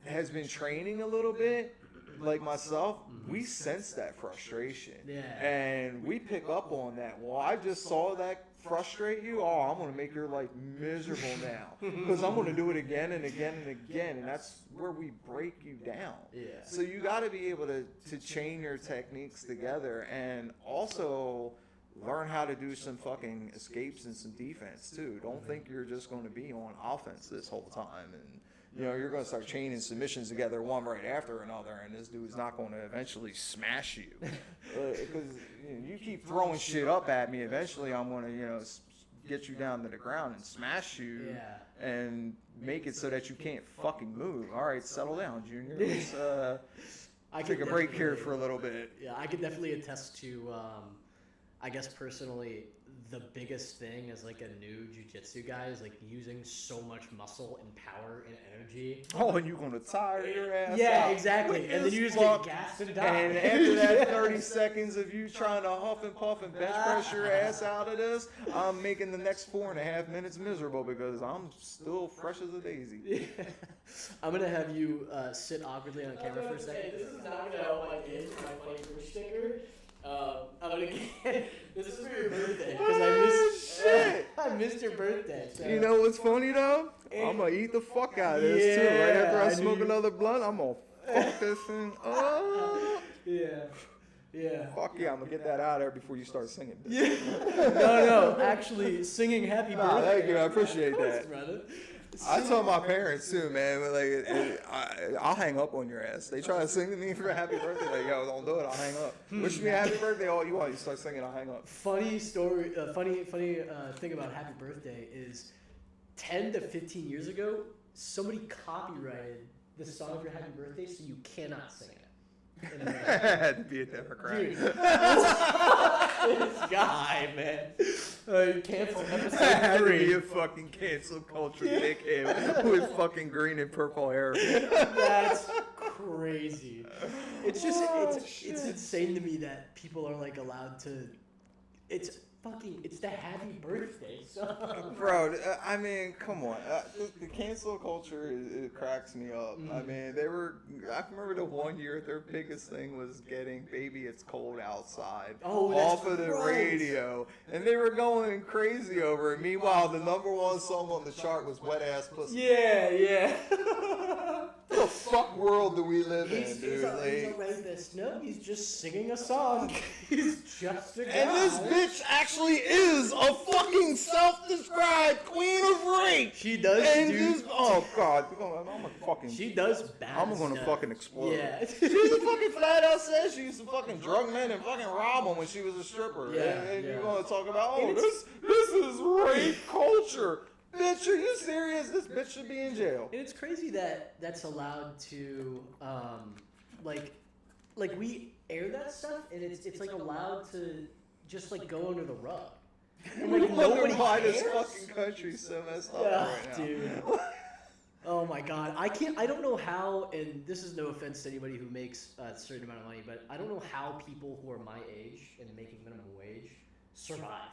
has been training a little bit, like myself, we sense that frustration. Yeah. And we pick up on that. Well, I just saw that frustrate you. Oh, I'm going to make your life miserable now, because I'm going to do it again and again and again. And that's where we break you down. Yeah. So you got to be able to chain your techniques together, and also learn how to do some fucking escapes and some defense too. Don't think you're just going to be on offense this whole time, and you're going to start chaining submissions together one right after another, and this dude's not going to eventually smash you. Because you keep throwing shit up at me, eventually I'm going to, get you down to the ground and smash you and make it so that you can't fucking move. All right, settle down, Junior. Let's take a break here for a little bit. Yeah, I could definitely attest to, I guess personally, the biggest thing as like a new jiu-jitsu guy is like using so much muscle and power and energy. Oh, and you're gonna tire your ass out. Yeah, exactly. And then you just get gassed and die. And after that 30 seconds of you trying to huff and puff and bench press your ass out of this, I'm making the next 4.5 minutes miserable because I'm still fresh as a daisy. Yeah. I'm gonna have you sit awkwardly on camera for a second. This is not gonna help my kids for my funny Bush sticker. I'm gonna get this is for your birthday because I missed your birthday. So. You know what's funny though? I'm gonna eat the fuck out of this too. Right after I smoke another blunt, I'm gonna fuck this thing up. Yeah. Fuck yeah, I'm gonna get that out of there before you start singing. Yeah. No, actually singing happy birthday. Thank you, I appreciate that. Brother. I told my parents too, man. But like, I'll hang up on your ass. They try to sing to me for a happy birthday. Like, yo, don't do it. I'll hang up. Wish me a happy birthday all you want. You start singing, I'll hang up. Funny story. Funny thing about happy birthday is 10 to 15 years ago, somebody copyrighted the song for happy birthday, so you cannot sing it. Had to be a Democrat. Dude. This guy, man. Cancel I episode had to be 3. a fucking cancel culture dickhead with fucking green and purple hair. That's crazy. It's just it's shit. insane to me that people are like allowed to. It's the happy birthday song. Bro, I mean, come on. The cancel culture, it cracks me up. I mean, I remember the one year their biggest thing was getting Baby It's Cold Outside off of the radio. And they were going crazy over it. Meanwhile, the #1 song on the chart was Wet Ass Pussy. Yeah. What the fuck world do we live in, He's dude? a rapist. No, he's just singing a song. He's just a guy. And this bitch actually is a fucking self-described queen of rape. She does And do. just, oh god, I'm gonna fucking. She does bad I'm gonna stuff. fucking explode. Yeah. She's a fucking flat out says she used to fucking drug men and fucking rob them when she was a stripper. Yeah, and yeah. you're gonna talk about, And this is rape culture. Bitch, are you serious? This bitch should be in jail. And it's crazy that that's allowed to, like we air that stuff, and it's like allowed to just like go under the rug. And like nobody why cares. this fucking country's so messed up Yeah, right now. dude. Oh my god, I don't know how, and this is no offense to anybody who makes a certain amount of money, but I don't know how people who are my age and making minimum wage survive.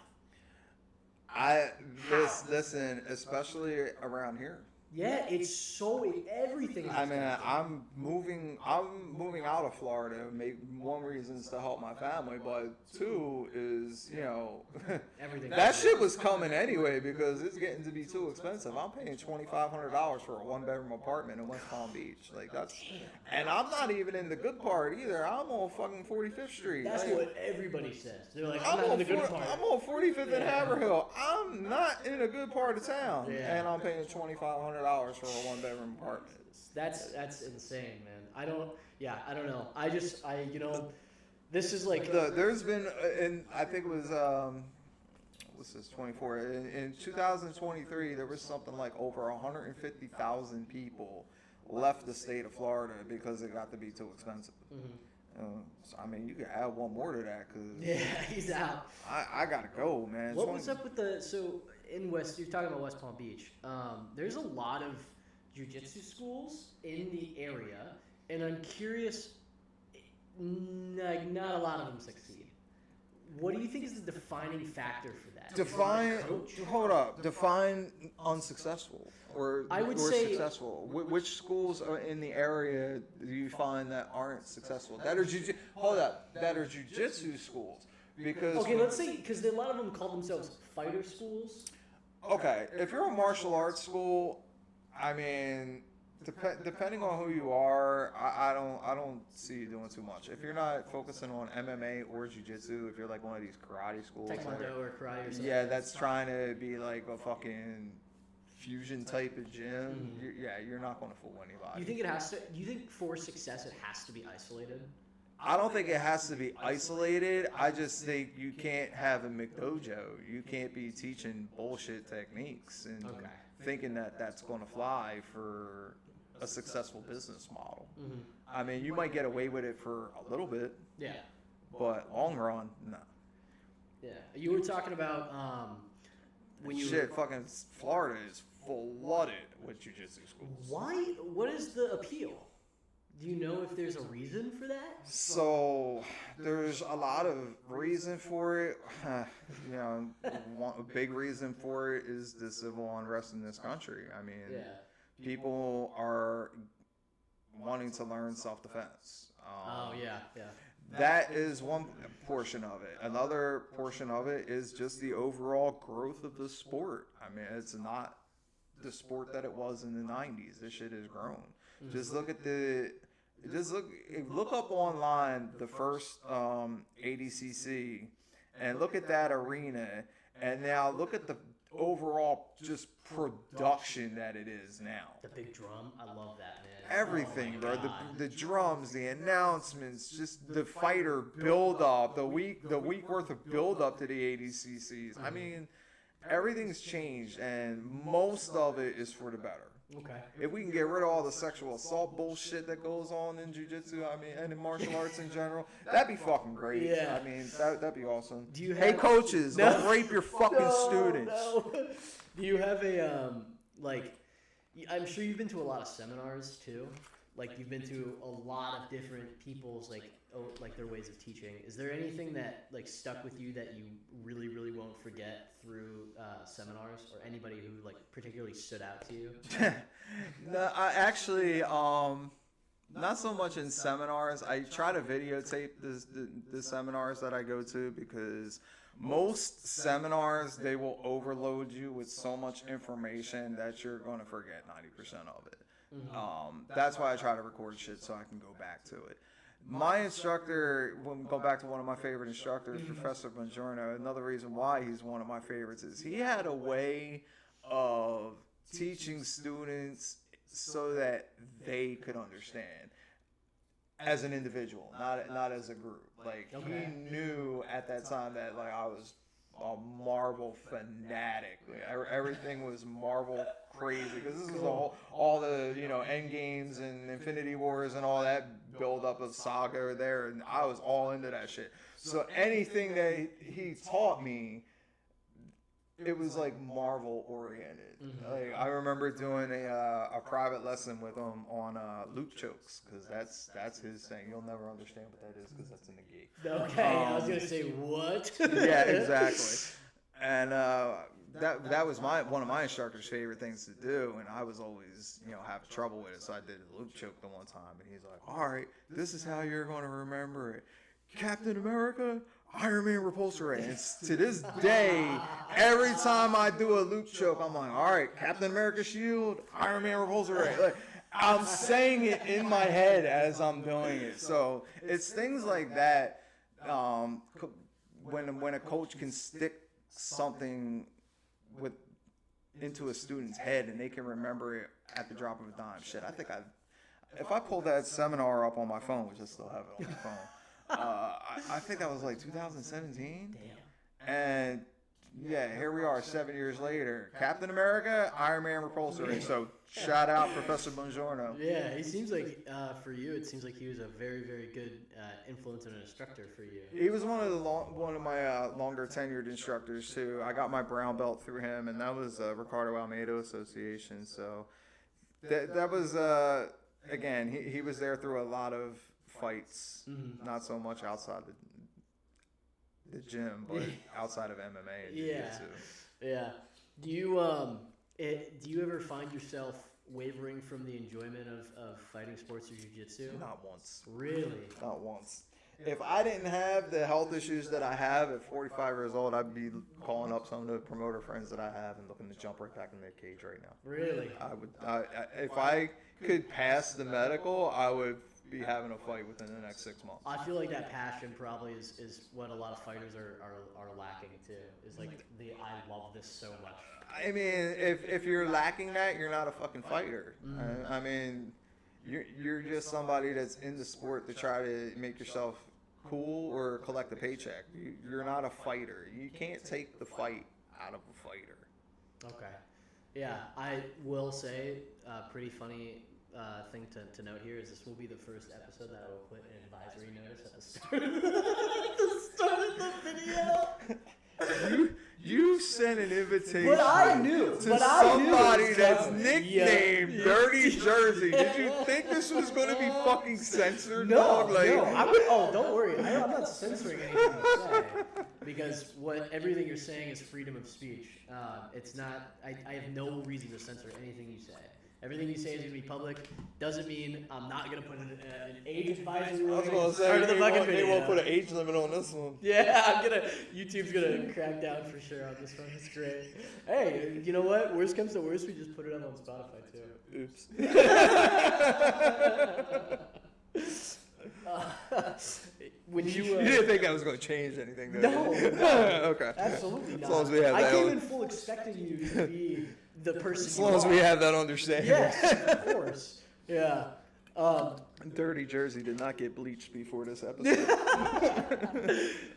Listen, especially around here. Yeah, it's so everything. Is I mean, expensive. I'm moving out of Florida. Maybe one reason is to help my family, but two is, Everything. that shit was coming anyway because it's getting to be too expensive. I'm paying $2,500 for a 1-bedroom apartment in West Palm Beach. Like that's, and I'm not even in the good part either. I'm on fucking 45th Street. That's Like, what everybody says. They're like, I'm not in the good part. I'm on 45th and Yeah. Haverhill. I'm not in a good part of town, Yeah. and I'm paying $2,500 for a 1-bedroom apartment. That's insane, man. I don't know. This is like There's been, and I think it was, what's this, 24? In 2023, there was something like over 150,000 people left the state of Florida because it got to be too expensive. So, I mean, you could add one more to that because yeah, he's out. I gotta go, man. What was up with you're talking about West Palm Beach. There's a lot of jiu-jitsu schools in the area, and I'm curious, not a lot of them succeed. What do you think is the defining factor for that? Define unsuccessful or I would or say- successful. Which schools are in the area do you find that aren't successful? That are jiu-jitsu schools. Because Okay, let's say, because a lot of them call themselves fighter schools. okay, if you're a martial arts school, I mean, depending on who you are, I don't see you doing too much. If you're not focusing on MMA or jiu-jitsu, if you're like one of these karate schools, Taekwondo or karate or something. yeah, that's trying to be like a fucking fusion type of gym. You're not going to fool anybody. You think for success it has to be isolated? I don't think it has to be isolated. I just think you can't have a McDojo. You can't be teaching bullshit techniques and thinking that that's going to fly for a successful business model. I mean, you might get away with it for a little bit, Yeah. but long run, no. Yeah. You were talking about when you Shit, fucking Florida is flooded with jiu-jitsu schools. Why? What is the appeal? Do you know if there's a reason for that? So there's a lot of reason for it. A big reason for it is the civil unrest in this country. I mean, people are wanting to learn self-defense. That is one portion of it. Another portion of it is just the overall growth of the sport. I mean, it's not the sport that it was in the 90s. This shit has grown. Just look at look up online the first ADCC and look at that arena, and now look at the overall just production that it is now. The big drum, I love that, man. Everything, Oh my bro. God. The drums, the announcements, just the fighter build up, the week worth of build up to the ADCCs. I mean, everything's changed, and most of it is for the better. Okay. If we can get rid of all the sexual assault bullshit that goes on in jiu-jitsu, I mean, and in martial arts in general, that'd be fucking great. Yeah. I mean, that'd be awesome. Do you Hey, have- coaches, No. don't rape your fucking students. No. Do you have a like? I'm sure you've been to a lot of seminars too. Like you've been to a lot of different people's like their ways of teaching. Is there anything that like stuck with you that you really really won't forget through seminars, or anybody who like particularly stood out to you? No, I actually, not so much in seminars. I try to videotape the seminars that I go to, because most seminars, they will overload you with so much information that you're going to forget 90% of it. That's why I try to record shit so I can go back to it. My instructor, when we go back to one of my favorite instructors, Professor Bongiorno, another reason why he's one of my favorites is he had a way of teaching students so that they could understand as an individual, not as a group. Like he knew at that time that like I was a Marvel fanatic. Everything was Marvel crazy, because this is all the End Games and Infinity Wars and all that build up of saga there, and I was all into that shit. So anything that he taught me, it was like Marvel oriented. Like I remember doing a private lesson with him on loop chokes, because that's his thing. You'll never understand what that is, because that's in the gi. Okay, I was gonna say what? Yeah, exactly. And that was one of my instructor's favorite things to do, and I was always having trouble with it. So I did a loop choke the one time, and he's like, "All right, this is how you're going to remember it: Captain America, Iron Man, repulsor ray." And to this day, every time I do a loop choke, I'm like, "All right, Captain America shield, Iron Man, repulsor ray." Like, I'm saying it in my head as I'm doing it. So it's things like that. When a coach can stick something into a student's head and they can remember it at the drop of a dime. Shit, I think if I pulled that seminar up on my phone, which I still have it on my phone, I think that was like 2017. Damn. And yeah, here we are 7 years later. Captain America, Iron Man, repulsor ray. So shout out Professor Bongiorno. Yeah, he seems like for you, it seems like he was a very very good influence and an instructor for you. He was one of my longer tenured instructors too. I got my brown belt through him, and that was Ricardo Almeida Association. So that was again, he was there through a lot of fights, not so much outside the gym, but outside of MMA and jiu-jitsu. Yeah. Do you ever find yourself wavering from the enjoyment of fighting sports or jiu-jitsu? Not once. Really? Not once. If I didn't have the health issues that I have at 45 years old, I'd be calling up some of the promoter friends that I have and looking to jump right back in their cage right now. Really? I would. If I could pass the medical, I would be having a fight within the next 6 months. I feel like that passion probably is what a lot of fighters are lacking too. Is like I love this so much. I mean, if you're lacking that, you're not a fucking fighter. I mean, you're just somebody that's in the sport to try to make yourself cool or collect a paycheck. You're not a fighter. You can't take the fight out of a fighter. Okay. Yeah, I will say pretty funny thing to note here is this will be the first episode that I will put an advisory notice at the start of the video. You sent an invitation But I knew. to But I knew it somebody was that's coming. nicknamed Yeah. Dirty Jersey. Did you think this was going to be fucking censored, No, dog? Like, no. Don't worry. I'm not censoring anything you say because everything you're saying is freedom of speech. It's not. I have no reason to censor anything you say. Everything you say is going to be public. Doesn't mean I'm not going to put an age advisory warning. I was Start going of to the say, fucking they video. won't put an age limit on this one. Yeah, YouTube's gonna crack down for sure on this one. It's great. Hey, you know what? Worst comes to worst, we just put it up on Spotify too. Oops. When you You didn't think that was going to change anything, did No, you? no. Okay. absolutely not. As long as we have I that came on- in full expecting you to be the person. As long as we have that understanding. Yes, of course. Yeah. Dirty Jersey did not get bleached before this episode.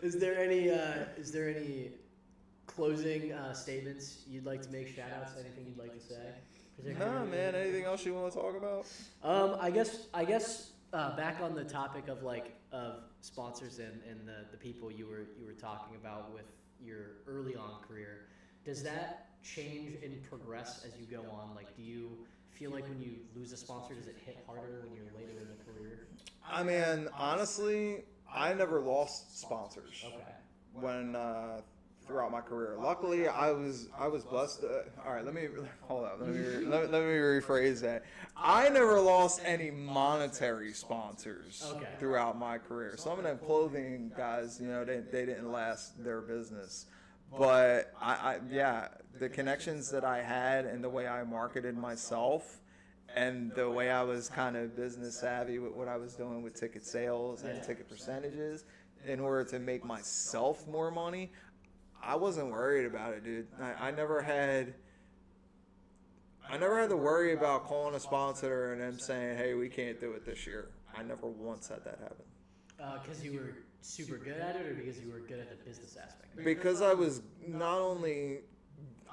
Is there any closing statements you'd like to make? Shout outs? Anything you'd like to say? Nah, man. Anything else you want to talk about? I guess back on the topic of of sponsors and the people you were talking about with your early on career, does that change and progress as you go on? Like, do you feel like when you lose a sponsor, does it hit harder when you're later in the career? I mean, honestly, I never lost sponsors. Okay. When throughout my career. Luckily, I was blessed. All right, let me hold on. Let me rephrase that. I never lost any monetary sponsors throughout my career. Some of them clothing guys, they didn't last their business. But yeah, the connections that I had and the way I marketed myself and the way I was kind of business savvy with what I was doing with ticket sales and ticket percentages in order to make myself more money, I wasn't worried about it, dude. I never had to worry about calling a sponsor and them saying, hey, we can't do it this year. I never once had that happen. Because you were super good at it, or because you were good at the business aspect? Because I was not only...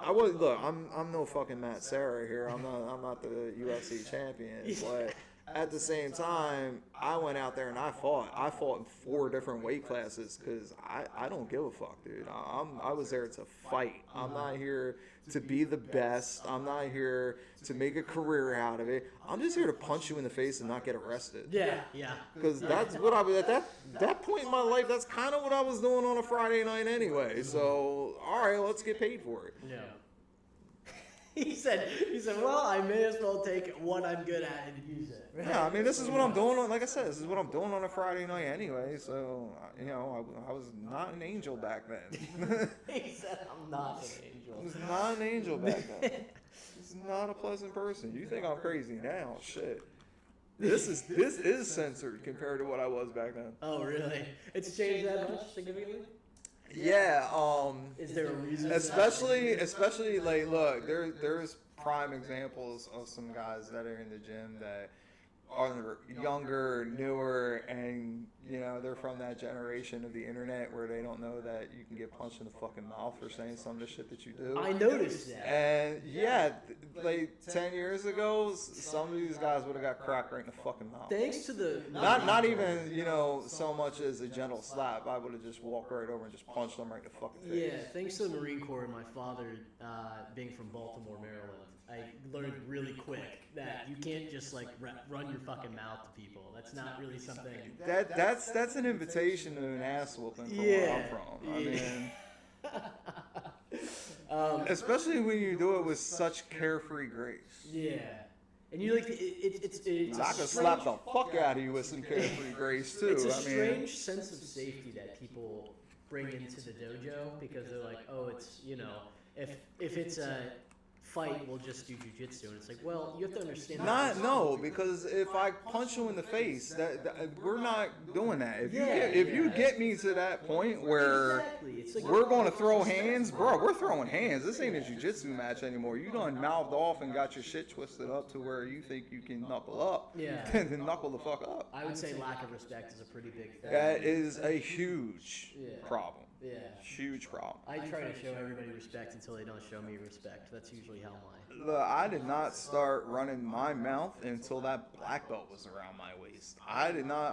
I'm no fucking Matt Serra here. I'm not the UFC champion, but at the same time, I went out there and I fought. I fought in 4 different weight classes because I don't give a fuck, dude. I was there to fight. I'm not here to be the best. I'm not here to make a career out of it. I'm just here to punch you in the face and not get arrested. Yeah. Because that's what I was at that point in my life. That's kind of what I was doing on a Friday night anyway. So all right, let's get paid for it. Yeah. He said, well, I may as well take what I'm good at and use it. Right? Yeah, I mean, this is what I'm doing on, like I said, this is what I'm doing on a Friday night anyway, so, I was not an angel back then. He said, I'm not an angel. I was not an angel back then. This is not a pleasant person. You think I'm crazy now? Shit. This is censored compared to what I was back then. Oh, really? It's changed that much significantly? Yeah, is there a reason? Especially like, look, there's prime examples of some guys that are in the gym that are younger, newer, and they're from that generation of the internet where they don't know that you can get punched in the fucking mouth for saying some of the shit that you do. I noticed that. And yeah, like 10 years ago, some of these guys would have got cracked right in the fucking mouth. Thanks to the not even so much as a gentle slap. I would have just walked right over and just punched them right in the fucking face. Yeah, thanks to the Marine Corps and my father being from Baltimore, Maryland, I learned really quick that you can't just run your fucking mouth to people. That's not really something. That's an invitation to an ass whooping from where I'm from. I mean, especially when you do it with such carefree grace. Yeah, and you it's I could slap the fuck out of you with some carefree grace too. It's a strange sense of safety that people bring into the dojo because they're like, oh, it's if it's a fight, we'll just do jiu-jitsu, and it's like, well, you have to understand. No, because if I punch you in the face, that we're not doing that. If you get me to that point where we're going to throw hands, bro, we're throwing hands. This ain't a jiu-jitsu match anymore. You done mouthed off and got your shit twisted up to where you think you can knuckle up. Yeah. Then knuckle the fuck up. I would say lack of respect is a pretty big thing. That is a huge problem. Yeah. Huge problem. I try to show everybody respect until they don't show me respect. That's usually how Look, I did not start running my mouth until that black belt was around my waist. I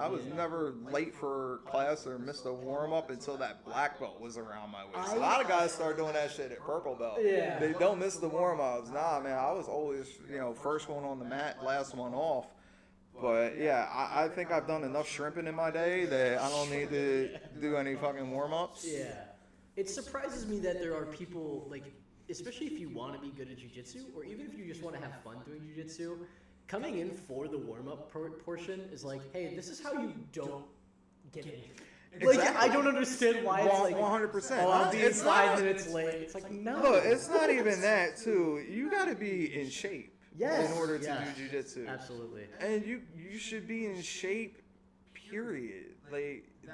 was never late for class or missed a warm-up until that black belt was around my waist. A lot of guys start doing that shit at purple belt. Yeah. They don't miss the warm-ups. Nah, man, I was always, first one on the mat, last one off. But yeah, I think I've done enough shrimping in my day that I don't need to do any fucking warm-ups. Yeah. It surprises me that there are people, especially if you want to be good at jiu-jitsu, or even if you just want to have fun doing jiu-jitsu, coming in for the warm-up portion is like, hey, this is how you don't get in. Exactly. I don't understand why it's like 100%. Oh, I'll be 5 minutes late. It's like, no. Look, it's not even that, too. You got to be in shape. Yes. In order to do jiu-jitsu. Absolutely. And you should be in shape, period.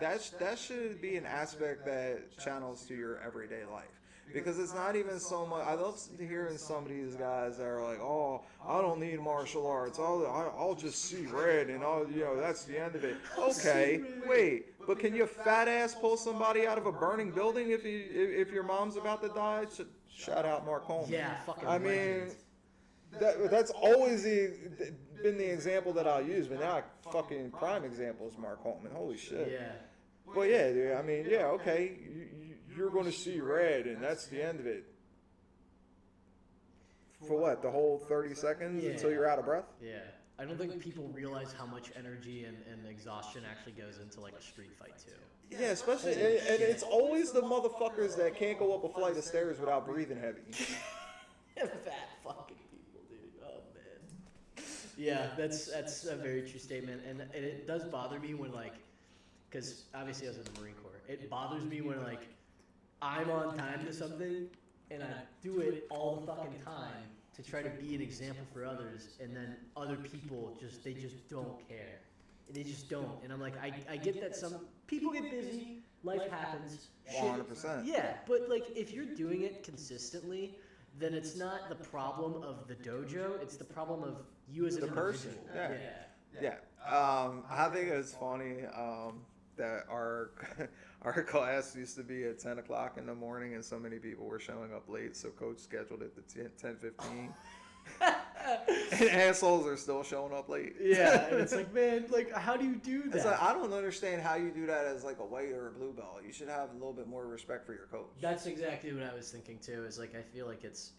That should be an aspect that channels to your everyday life. Because it's not even so much. I love hearing some of these guys that are like, oh, I don't need martial arts. I'll just see red and that's the end of it. Okay, wait, but can your fat ass pull somebody out of a burning building if your mom's about to die? Shout out Mark Coleman. Yeah, fucking I mean, that's always been the example that I'll use. But now, fucking prime example is Mark Holtman. Holy shit. Yeah. Well, yeah, dude. I mean, yeah, okay. You're going to see red, and that's the end of it. For what? The whole 30 seconds until you're out of breath? Yeah. I don't think people realize how much energy and exhaustion actually goes into like a street fight too. Yeah, especially, and it's always the motherfuckers that can't go up a flight of stairs without breathing heavy. Fat fucking people, dude. Oh man. Yeah, that's a very true statement, and it does bother me when like, because obviously I was in the Marine Corps. It bothers me when like I'm on time to something and I do it all the fucking time to try to be an example for others, and then other people just don't care. They just don't. And I'm like, I get that some people get busy, life happens. 100%. Yeah, but like if you're doing it consistently, then it's not the problem of the dojo, it's the problem of you as an individual. Yeah. I think it's funny that our class used to be at 10 o'clock in the morning, and so many people were showing up late, so coach scheduled it to 10:15. And assholes are still showing up late. Yeah, and it's like, man, like, how do you do that? It's like, I don't understand how you do that as like a white or a blue belt. You should have a little bit more respect for your coach. That's exactly what I was thinking too. Is like, I feel like it's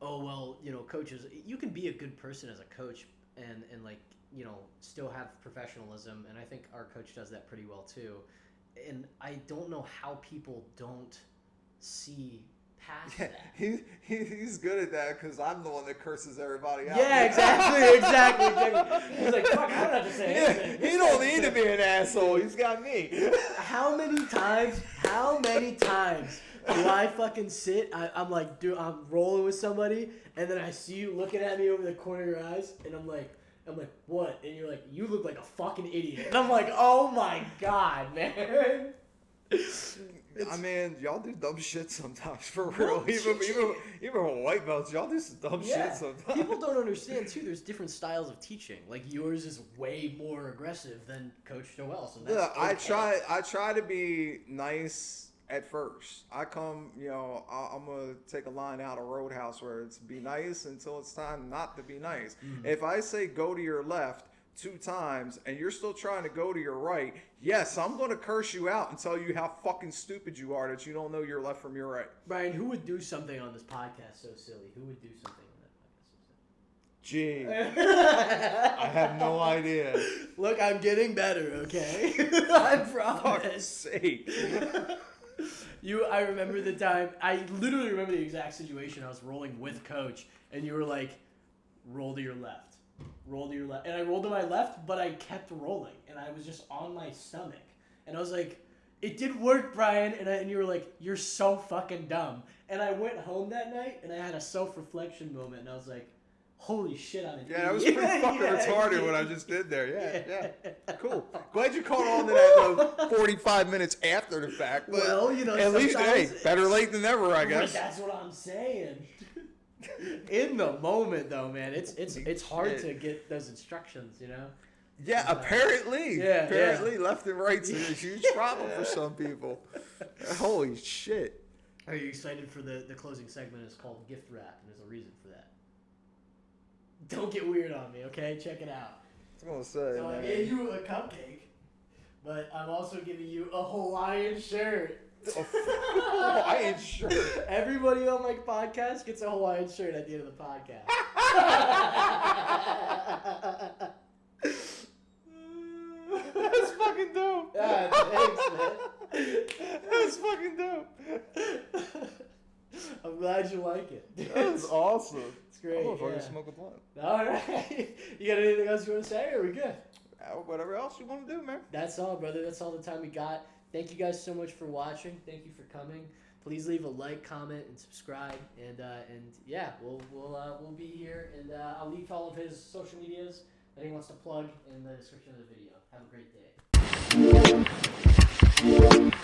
oh well, you know, coaches, you can be a good person as a coach and like, you know, still have professionalism, and I think our coach does that pretty well too. And I don't know how people don't see past that. He's good at that because I'm the one that curses everybody out. Yeah, exactly. He's like, fuck, I don't have to say anything. He don't need to be an asshole. He's got me. How many times do I fucking sit? I'm like, dude, I'm rolling with somebody, and then I see you looking at me over the corner of your eyes, and I'm like, what? And you're like, you look like a fucking idiot. And I'm like, oh my god, man. I mean, y'all do dumb shit sometimes, for real. Even white belts, y'all do some dumb shit sometimes. People don't understand too. There's different styles of teaching. Like yours is way more aggressive than Coach Joel's. And that's okay. I try to be nice at first. I come, you know, I'm gonna take a line out of Roadhouse where it's be nice until it's time not to be nice. Mm-hmm. If I say go to your left 2 times and you're still trying to go to your right, yes, I'm going to curse you out and tell you how fucking stupid you are that you don't know your left from your right. Brian, who would do something on this podcast so silly? Who would do something on that podcast so Gee, silly? I have no idea. Look, I'm getting better, okay? I promise. For fuck's sake. I remember the time, I literally remember the exact situation. I was rolling with Coach, and you were like, roll to your left. Roll to your left. And I rolled to my left, but I kept rolling. And I was just on my stomach. And I was like, it did work, Brian. And you were like, you're so fucking dumb. And I went home that night, and I had a self-reflection moment. And I was like, holy shit, I'm an idiot. Yeah, that was pretty fucking retarded what I just did there. Yeah. Cool. Glad you caught on to that 45 minutes after the fact. But well, you know, at least, hey, better late than never, I guess. That's what I'm saying. In the moment, though, man, it's hard to get those instructions, you know? Yeah, apparently. Left and right's a huge problem for some people. Holy shit. Are you excited for the closing segment? It's called Gift Wrap, and there's a reason for that. Don't get weird on me, okay? Check it out. I was gonna say, so I gave you a cupcake, but I'm also giving you a Hawaiian shirt. Hawaiian shirt. Everybody on my podcast gets a Hawaiian shirt at the end of the podcast. That's fucking dope. Yeah, thanks, man. That's fucking dope. I'm glad you like it. That's awesome. It's great. I'm gonna fucking smoke a blunt. All right. You got anything else you want to say, or are we good? Whatever else you want to do, man. That's all, brother. That's all the time we got. Thank you guys so much for watching. Thank you for coming. Please leave a like, comment, and subscribe. And yeah, we'll be here. And I'll leave all of his social medias that he wants to plug in the description of the video. Have a great day.